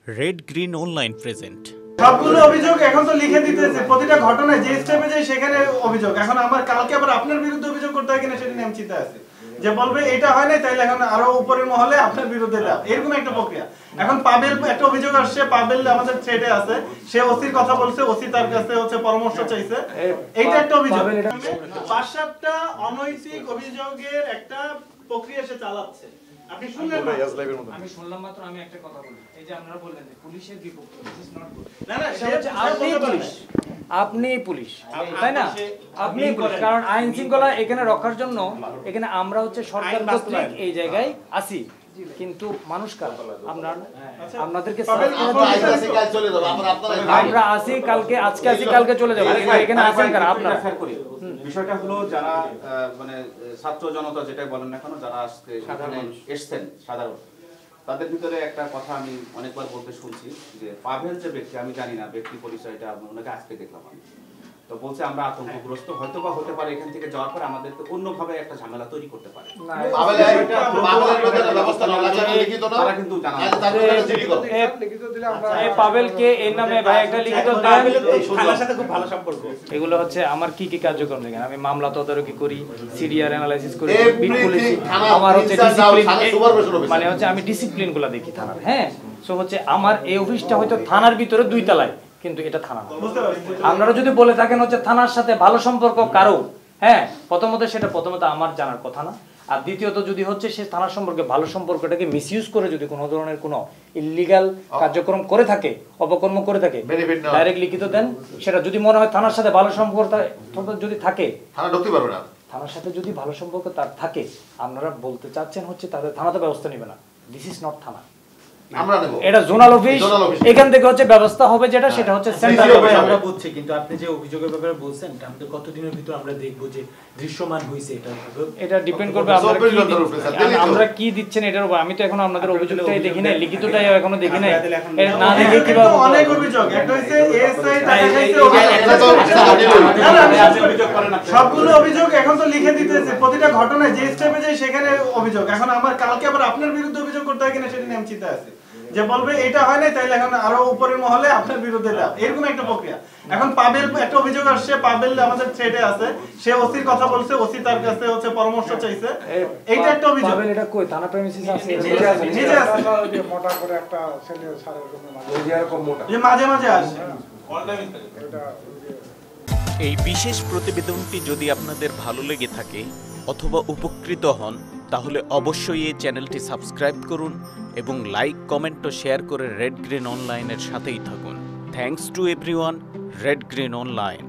Red green online present. সবগুলো অভিযোগ এখন তো লিখে দিতেছে, প্রতিটা ঘটনায় যে স্টেপে যায় সেখানে অভিযোগ। এখন আমার কালকে আবার আপনার বিরুদ্ধে অভিযোগ করতে হয় কিনা সেটা নিয়ে আমি চিন্তা আছে, যে বলবে এটা হয় নাই তাইলে এখন আরো উপরের মহলে আপনার বিরুদ্ধে দাও, এরকম একটা প্রক্রিয়া। এখন পাবেল একটা অভিযোগ আসছে, পাবেল আমাদের থ্রেডে আছে, সে ওসির কথা বলছে, ওসি তার কাছে হচ্ছে পরামর্শ চাইছে, এইটা একটা অভিযোগ। ৫-৭টা অনৈতিক অভিযোগের একটা প্রক্রিয়া সে চালাচ্ছে। আপনি শুনলেন না? আমি শুনলাম মাত্র। আমি একটা কথা বলি, এই যে আপনারা বললেন যে পুলিশের বিপক্ষে, দিস ইজ নট গুড। না না, আপনি পুলিশ, তাই না? আপনি পুলিশ, কারণ আইন শৃঙ্খলা এখানে রক্ষার জন্য এখানে আমরা হচ্ছে সরকার কর্তৃক এই জায়গায় আসি, কিন্তু মানুষ কারা? আপনাদেরকে আমরা আসি কালকে, আজকে আসি কালকে চলে যাবো, এখানে আসেন কারা? আপনারা। বিষয়টা হলো যারা মানে ছাত্র জনতা যেটা বলেন না কেন, যারা আজকে এসছেন সাধারণ, তাদের ভিতরে একটা কথা আমি অনেকবার বলতে শুনছি যে পাভেল যে ব্যক্তি, আমি জানি না ব্যক্তি পরিচয়টা, ওনাকে আজকে দেখলাম আমি, তো বলছে আমরা আতঙ্কগ্রস্ত, হয়তো বা হতে পারে এখান থেকে যাওয়ার পর আমাদেরকে অন্যভাবে একটা ঝামেলা তৈরি করতে পারে। তারা কিন্তু পাভেলকে এর নামে ভাই একটা লিখিত দেন, থানার সাথে খুব ভালো সম্পর্ক। এগুলো হচ্ছে আমার কি কি কার্যক্রম দেখেন, আমি মামলা তদারকি করি, সিরিয়াল অ্যানালাইসিস করি, বিট পুলিশি, আমার হচ্ছে ডিসিপ্লিন, মানে হচ্ছে আমি ডিসিপ্লিনগুলো দেখি থানার। হ্যাঁ, সো হচ্ছে আমার এই অফিসটা হয়তো থানার ভিতরে 2 তলায়, কিন্তু এটা থানা না। আপনারা যদি বলে থাকেন হচ্ছে থানার সাথে ভালো সম্পর্ক কারো, হ্যাঁ, প্রথমত আমার জানার কথা না, আর দ্বিতীয়ত যদি হচ্ছে সে থানার সম্পর্কে ভালো সম্পর্কটাকে মিসইউজ করে যদি কোনো ধরনের কোনো ইল্লিগাল কার্যক্রম করে থাকে, অপকর্ম করে থাকে, ডাইরেক্ট লিখিত দেন। সেটা যদি মনে হয় থানার সাথে ভালো সম্পর্ক যদি থাকে, থানা ঢুকতে পারবে না। থানার সাথে যদি ভালো সম্পর্ক তার থাকে, আপনারা বলতে চাচ্ছেন হচ্ছে তাদের থানাতে ব্যবস্থা নেবে না। দিস ইজ নট থানা, এটা জোনাল অফিস। এখান থেকে হচ্ছে ব্যবস্থা হবে, যেটা সেটা হচ্ছে সেন্ট্রাল অফিস। আমরা বুঝছি, কিন্তু আপনি যে অভিযোগের ব্যাপারে বলছেন, আমাদের কতদিনের ভিতর আমরা দেখবো যে দৃশ্যমান হইছে, এটা ডিপেন্ড করবে আমরা কি দিচ্ছেন এটার উপর। আমি তো এখন আপনাদের অভিযোগটাই দেখি নাই, লিখিতটাই এখনো দেখি নাই, না দেখে কিভাবে অনেক অভিযোগ। একটা হইছে এসআই টাকা খাইছে, সবগুলো অভিযোগ এখন তো লিখে দিতেছে, প্রতিটা ঘটনায় যে স্টেপে যায় সেখানে অভিযোগ। এখন আমার কালকে আবার আপনার বিরুদ্ধে অভিযোগ করতে হয় কিনা সেটা নিয়ে আমি চিন্তা আছে, যে বলবে এটা হয় নাই তাইলে এখন আরো উপরের মহলে আপনার বিরুদ্ধে দাও, এরকম একটা প্রক্রিয়া। এখন পাবেল একটা অভিযোগ আসছে, পাবেল আমাদের থ্রেডে আছে, সে ওসির কথা বলছে, ওসি তার কাছে হচ্ছে পরামর্শ চাইছে, এইটা একটা অভিযোগ। পাবেল এটা কই থানা প্রেমিসিস আছে, নিজে আছে, যে মোটা করে একটা ছেলে সারের জন্য যে মাঝে মাঝে আসে। এই বিশেষ প্রতিবেদনটি যদি আপনাদের ভালো লেগে থাকে অথবা উপকৃত হন, তাহলে অবশ্যই এই চ্যানেলটি সাবস্ক্রাইব করুন এবং লাইক, কমেন্ট ও শেয়ার করে রেড গ্রিন অনলাইনের সাথেই থাকুন। Thanks to everyone. Red green online.